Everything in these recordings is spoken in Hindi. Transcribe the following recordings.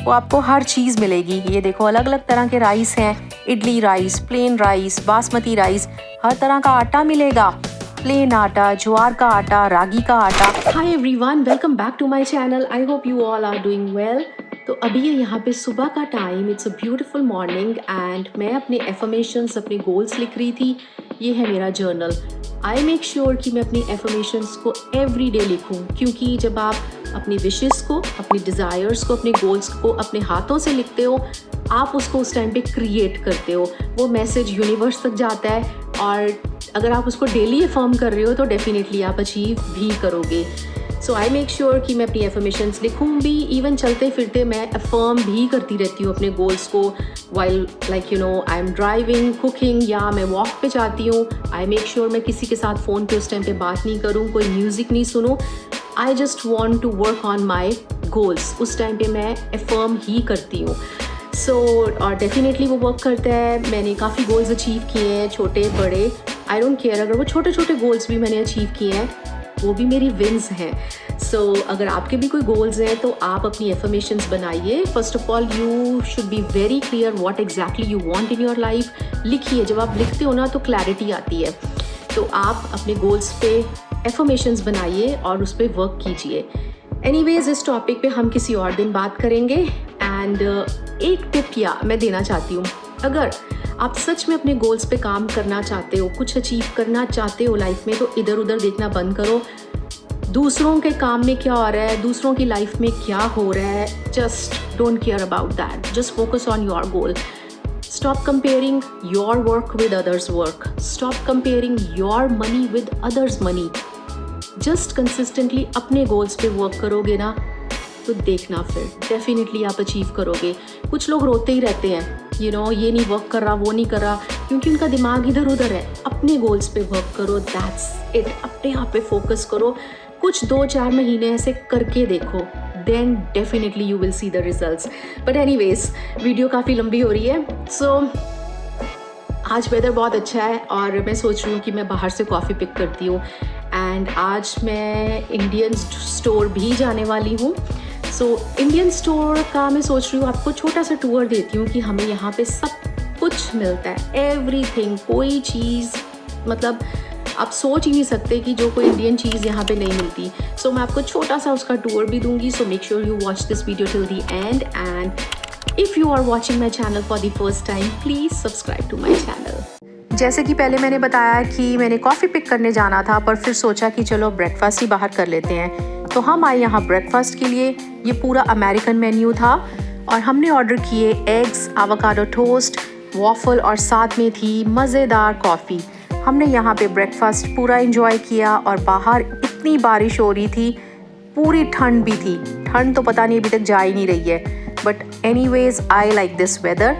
वो आपको हर चीज़ मिलेगी। ये देखो अलग अलग तरह के राइस हैं, idli rice, plain rice, basmati rice, हर तरह का आटा मिलेगा, प्लेन आटा, ज्वार का आटा, रागी का आटा। Hi everyone, welcome back to my channel. I hope you all are doing well. तो अभी ये यहाँ पे सुबह का time, it's a beautiful morning and मैं अपने एफर्मेशंस, अपने गोल्स लिख रही थी। ये है मेरा जर्नल। आई मेक श्योर कि मैं अपनी एफर्मेशंस को एवरी डे लिखूँ, क्योंकि जब आप अपनी विशेस को, अपनी डिज़ायर्स को, अपने गोल्स को अपने हाथों से लिखते हो, आप उसको उस टाइम पे क्रिएट करते हो। वो मैसेज यूनिवर्स तक जाता है और अगर आप उसको डेली अफर्म कर रहे हो तो डेफिनेटली आप अचीव भी करोगे। सो आई मेक श्योर कि मैं अपनी एफर्मेशंस लिखूँ भी। इवन चलते फिरते मैं अफर्म भी करती रहती हूँ अपने गोल्स को, while like you know I am driving, cooking या मैं वॉक पे जाती हूँ। आई मेक श्योर मैं किसी के साथ फ़ोन पे उस टाइम पे बात नहीं करूँ, कोई म्यूज़िक नहीं सुनूँ। I just want to work on my goals. उस टाइम पे मैं अफर्म ही करती हूँ। और डेफिनेटली वो वर्क करता है। मैंने काफ़ी गोल्स अचीव किए हैं, छोटे बड़े, आई डोंट केयर। अगर वो छोटे छोटे गोल्स भी मैंने अचीव किए हैं, वो भी मेरी विन्स हैं। अगर आपके भी कोई गोल्स हैं तो आप अपनी एफर्मेशंस बनाइए। First of all you should be very clear what exactly you want in your life. लिखिए, जब आप लिखते हो ना तो क्लैरिटी आती है। तो आप अपने गोल्स पे एफर्मेशंस बनाइए और उस पर वर्क कीजिए। एनीवेज, इस टॉपिक पे हम किसी और दिन बात करेंगे। एंड एक टिप या मैं देना चाहती हूँ, अगर आप सच में अपने गोल्स पे काम करना चाहते हो, कुछ अचीव करना चाहते हो लाइफ में, तो इधर उधर देखना बंद करो। दूसरों के काम में क्या हो रहा है, दूसरों की लाइफ में क्या हो रहा है, just don't care about that. Just focus on your goal. Stop comparing your work with others' work. Stop comparing your money with others' money. Just consistently अपने गोल्स पे वर्क करोगे ना तो देखना फिर डेफिनेटली आप अचीव करोगे। कुछ लोग रोते ही रहते हैं, यू नो ये नहीं वर्क कर रहा, वो नहीं कर रहा, क्योंकि उनका दिमाग इधर उधर है। अपने गोल्स पे वर्क करो, दैट्स इट। अपने आप पे फोकस करो। कुछ 2-4 महीने ऐसे करके देखो, then definitely you will see the results. But anyways, video काफ़ी लंबी हो रही है। आज वेदर बहुत अच्छा है और मैं सोच रही हूँ कि मैं बाहर से कॉफ़ी पिक करती हूँ। एंड आज मैं इंडियन स्टोर भी जाने वाली हूँ। इंडियन स्टोर का मैं सोच रही हूँ आपको छोटा सा टूर देती हूँ कि हमें यहाँ पे सब कुछ मिलता है, एवरीथिंग। कोई चीज़ मतलब आप सोच ही नहीं सकते कि जो कोई इंडियन चीज़ यहाँ पे नहीं मिलती। मैं आपको छोटा सा उसका टूर भी दूंगी। Make sure you watch this video till the end. And if you are watching my channel for the first time, please subscribe to my channel. जैसे कि पहले मैंने बताया कि मैंने कॉफ़ी पिक करने जाना था, पर फिर सोचा कि चलो ब्रेकफास्ट ही बाहर कर लेते हैं। तो हम आए यहाँ ब्रेकफास्ट के लिए। ये पूरा अमेरिकन मेन्यू था और हमने ऑर्डर किए एग्स, एवोकाडो टोस्ट, वॉफल और साथ में थी मज़ेदार कॉफ़ी। हमने यहाँ पे ब्रेकफास्ट पूरा एंजॉय किया और बाहर इतनी बारिश हो रही थी, पूरी ठंड भी थी। ठंड तो पता नहीं अभी तक जा ही नहीं रही है, but anyways I like this weather.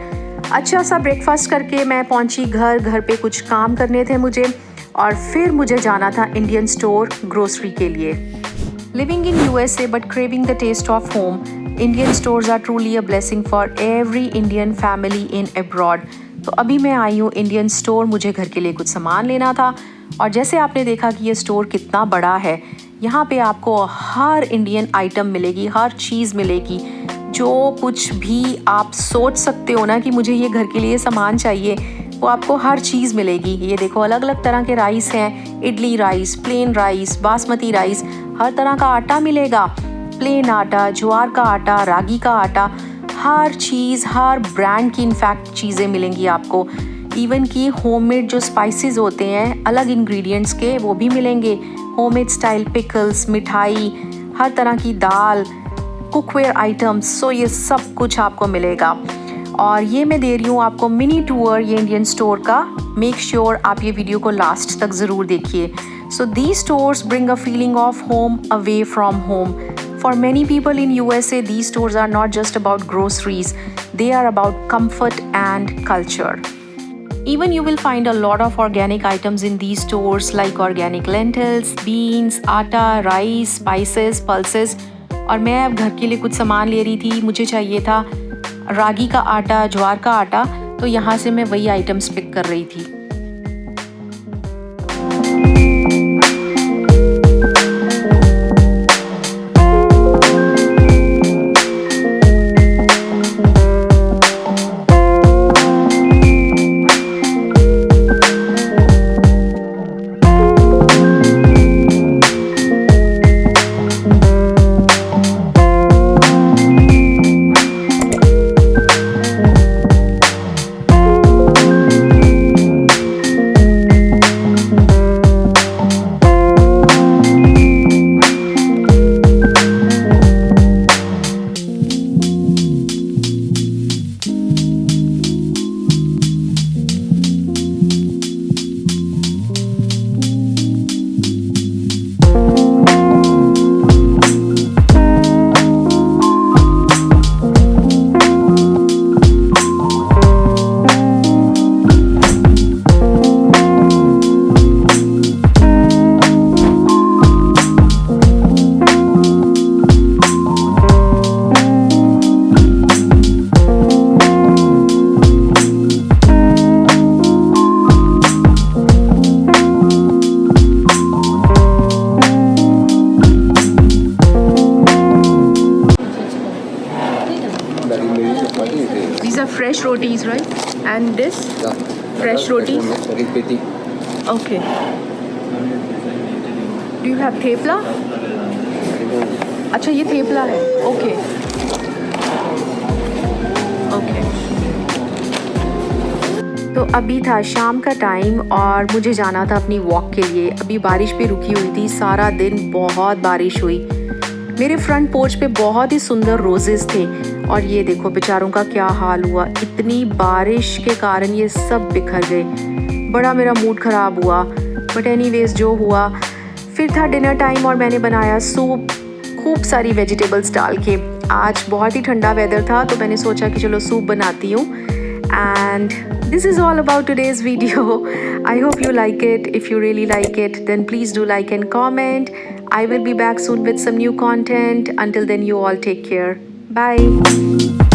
अच्छा सा ब्रेकफास्ट करके मैं पहुँची घर पे कुछ काम करने थे मुझे, और फिर मुझे जाना था इंडियन स्टोर ग्रोसरी के लिए। Living in USA but craving the taste of home, Indian stores are truly a blessing for every Indian family in abroad. तो अभी मैं आई हूँ इंडियन स्टोर, मुझे घर के लिए कुछ सामान लेना था। और जैसे आपने देखा कि ये स्टोर कितना बड़ा है, यहाँ पे आपको हर इंडियन आइटम मिलेगी, हर चीज़ मिलेगी। जो कुछ भी आप सोच सकते हो ना कि मुझे ये घर के लिए सामान चाहिए, वो आपको हर चीज़ मिलेगी। ये देखो अलग अलग तरह के राइस हैं, idli rice, plain rice, basmati rice, हर तरह का आटा मिलेगा, प्लेन आटा, ज्वार का आटा, रागी का आटा, हर चीज़, हर ब्रांड की इनफैक्ट चीज़ें मिलेंगी आपको। इवन कि होममेड जो स्पाइसेस होते हैं अलग इंग्रेडिएंट्स के, वो भी मिलेंगे। होममेड स्टाइल पिकल्स, मिठाई, हर तरह की दाल, कुकवेयर आइटम्स, ये सब कुछ आपको मिलेगा। और ये मैं दे रही हूँ आपको मिनी टूर ये इंडियन स्टोर का। मेक श्योर आप ये वीडियो को लास्ट तक ज़रूर देखिए। These stores bring a feeling of home away from home. For many people in USA, these stores are not just about groceries. They are about comfort and culture. Even you will find a lot of organic items in these stores like organic lentils, beans, आटा, rice, spices, pulses. और मैं अब घर के लिए कुछ सामान ले रही थी। मुझे चाहिए था रागी का आटा, ज्वार का आटा, तो यहाँ से मैं वही आइटम्स पिक कर रही थी। Dari meri chapati is it? These are fresh rotis, right? And this? Yeah. Fresh rotis? Very pretty. Okay. Do you have thepla? अच्छा ये थेपला है. Okay okay. तो अभी था शाम का टाइम और मुझे जाना था अपनी वॉक के लिए. अभी बारिश भी रुकी हुई थी, सारा दिन बहुत बारिश हुई. मेरे फ्रंट पोर्च पे बहुत ही सुंदर रोजेस थे और ये देखो बेचारों का क्या हाल हुआ. इतनी बारिश के कारण ये सब बिखर गए. बड़ा मेरा मूड ख़राब हुआ. बट एनीवेज जो हुआ. फिर था डिनर टाइम और मैंने बनाया सूप, खूब सारी वेजिटेबल्स डाल के. आज बहुत ही ठंडा वेदर था तो मैंने सोचा कि चलो सूप बनाती हूँ. And this is all about today's video. I hope you like it. If you really like it, then please do like and comment. I will be back soon with some new content. Until then, you all take care. Bye.